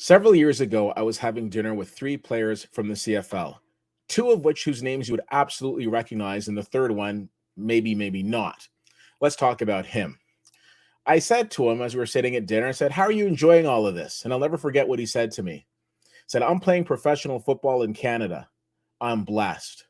Several years ago, I was having dinner with three players from the CFL, two of which whose names you would absolutely recognize, and the third one, maybe not. Let's talk about him. I said to him as we were sitting at dinner, I said, "How are you enjoying all of this?" And I'll never forget what he said to me. He said, "I'm playing professional football in Canada. I'm blessed."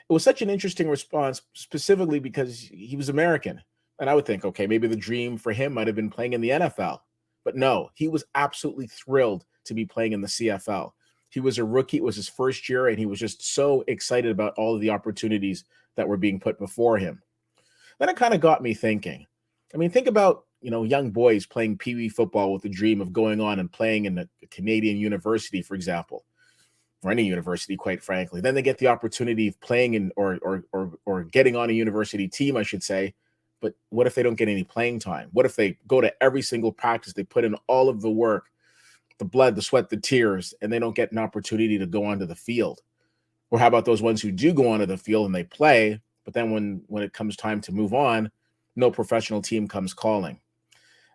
It was such an interesting response, specifically because he was American. And I would think, okay, maybe the dream for him might have been playing in the NFL. But no, he was absolutely thrilled to be playing in the CFL. He was a rookie, it was his first year, and he was just so excited about all of the opportunities that were being put before him. Then it kind of got me thinking. I mean, think about, young boys playing pee wee football with the dream of going on and playing in a Canadian university, for example, or any university, quite frankly. Then they get the opportunity of playing in or getting on a university team, I should say. But what if they don't get any playing time? What if they go to every single practice, they put in all of the work, the blood, the sweat, the tears, and they don't get an opportunity to go onto the field? Or how about those ones who do go onto the field and they play, but then when it comes time to move on, no professional team comes calling?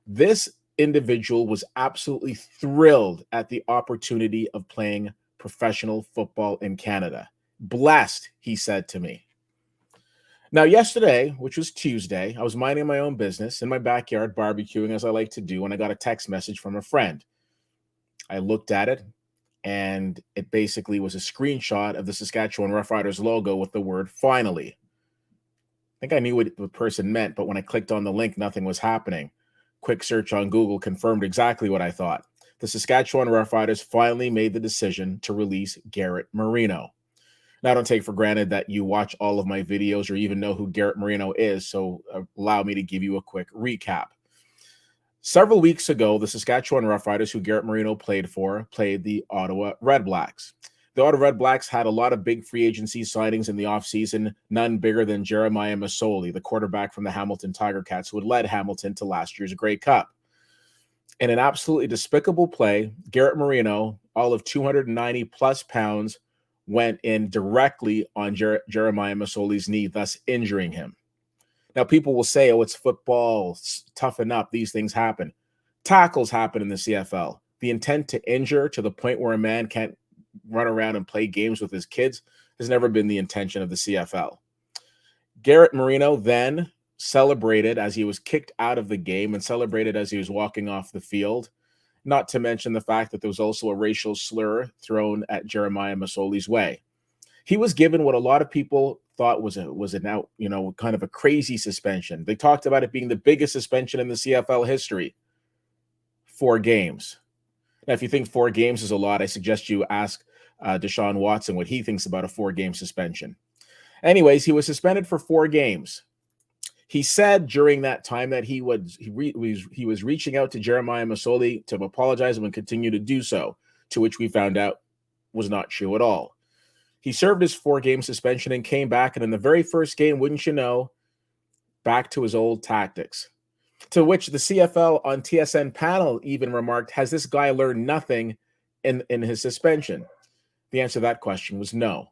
This individual was absolutely thrilled at the opportunity of playing professional football in Canada. Blessed, he said to me. Now, yesterday, which was Tuesday, I was minding my own business in my backyard, barbecuing as I like to do, and I got a text message from a friend. I looked at it, and it basically was a screenshot of the Saskatchewan Roughriders logo with the word "finally." I think I knew what the person meant, but when I clicked on the link, nothing was happening. Quick search on Google confirmed exactly what I thought. The Saskatchewan Roughriders finally made the decision to release Garrett Marino. Now, I don't take for granted that you watch all of my videos or even know who Garrett Marino is, so allow me to give you a quick recap. Several weeks ago, the Saskatchewan Roughriders, who Garrett Marino played for, played the Ottawa Redblacks. The Ottawa Redblacks had a lot of big free agency signings in the offseason, none bigger than Jeremiah Masoli, the quarterback from the Hamilton Tiger Cats, who had led Hamilton to last year's Grey Cup. In an absolutely despicable play, Garrett Marino, all of 290 plus pounds, went in directly on Jeremiah Masoli's knee, thus injuring him. Now, people will say, oh, it's football, toughen up, these things happen. Tackles happen in the CFL. The intent to injure to the point where a man can't run around and play games with his kids has never been the intention of the CFL. Garrett Marino then celebrated as he was kicked out of the game and celebrated as he was walking off the field, not to mention the fact that there was also a racial slur thrown at Jeremiah Masoli's way. He was given what a lot of people thought was kind of a crazy suspension. They talked about it being the biggest suspension in the CFL history. 4 games. Now, if you think 4 games is a lot, I suggest you ask Deshaun Watson what he thinks about a 4-game suspension. Anyways, he was suspended for 4 games. He said during that time that he was reaching out to Jeremiah Masoli to apologize and continue to do so, to which we found out was not true at all. He served his 4-game suspension and came back, and in the very first game, wouldn't you know, back to his old tactics. To which the CFL on TSN panel even remarked, has this guy learned nothing in his suspension? The answer to that question was no.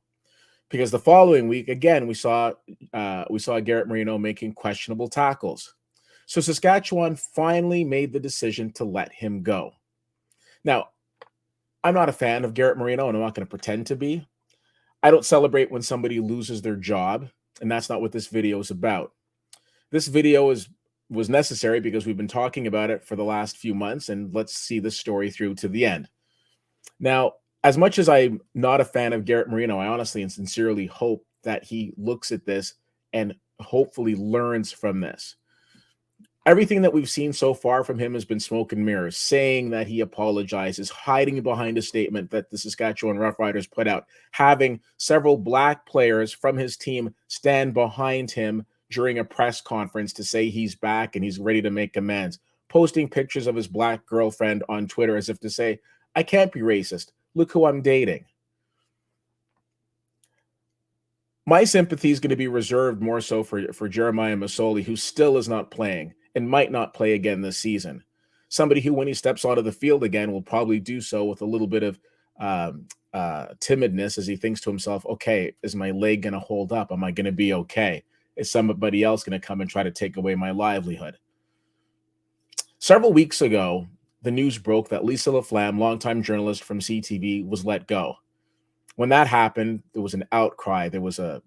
Because the following week, again, we saw Garrett Marino making questionable tackles. So Saskatchewan finally made the decision to let him go. Now, I'm not a fan of Garrett Marino, and I'm not going to pretend to be. I don't celebrate when somebody loses their job, and that's not what this video is about. This video was necessary because we've been talking about it for the last few months, and let's see this story through to the end. Now, as much as I'm not a fan of Garrett Marino, I honestly and sincerely hope that he looks at this and hopefully learns from this. Everything that we've seen so far from him has been smoke and mirrors, saying that he apologizes, hiding behind a statement that the Saskatchewan Roughriders put out, having several black players from his team stand behind him during a press conference to say he's back and he's ready to make amends, posting pictures of his black girlfriend on Twitter as if to say, I can't be racist. Look who I'm dating. My sympathy is going to be reserved more so for Jeremiah Masoli, who still is not playing and might not play again this season. Somebody who, when he steps onto the field again, will probably do so with a little bit of timidness as he thinks to himself, okay, is my leg going to hold up? Am I going to be okay? Is somebody else going to come and try to take away my livelihood? Several weeks ago, the news broke that Lisa LaFlamme, longtime journalist from CTV, was let go. When that happened, there was an outcry. There was a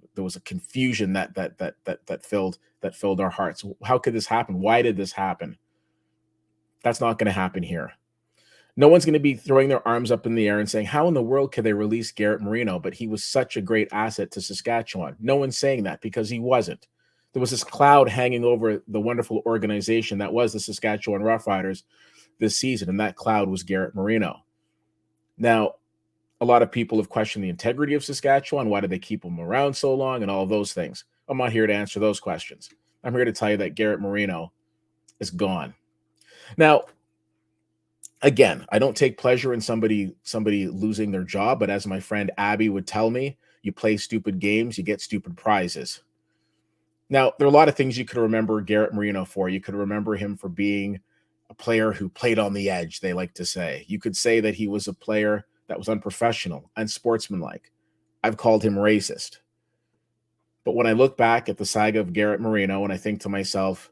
confusion that filled our hearts. How could this happen? Why did this happen? That's not going to happen here. No one's going to be throwing their arms up in the air and saying, how in the world could they release Garrett Marino? But he was such a great asset to Saskatchewan. No one's saying that because he wasn't. There was this cloud hanging over the wonderful organization that was the Saskatchewan Roughriders this season, and that cloud was Garrett Marino. Now, a lot of people have questioned the integrity of Saskatchewan. Why did they keep him around so long and all of those things? I'm not here to answer those questions. I'm here to tell you that Garrett Marino is gone. Now, again, I don't take pleasure in somebody losing their job, but as my friend Abby would tell me, you play stupid games, you get stupid prizes. Now, there are a lot of things you could remember Garrett Marino for. You could remember him for being a player who played on the edge, they like to say. You could say that he was a player that was unprofessional, unsportsmanlike. I've called him racist. But when I look back at the saga of Garrett Marino and I think to myself,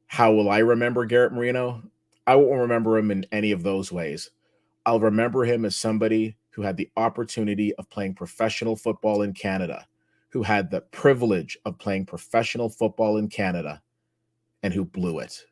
how will I remember Garrett Marino? I won't remember him in any of those ways. I'll remember him as somebody who had the opportunity of playing professional football in Canada, who had the privilege of playing professional football in Canada, and who blew it.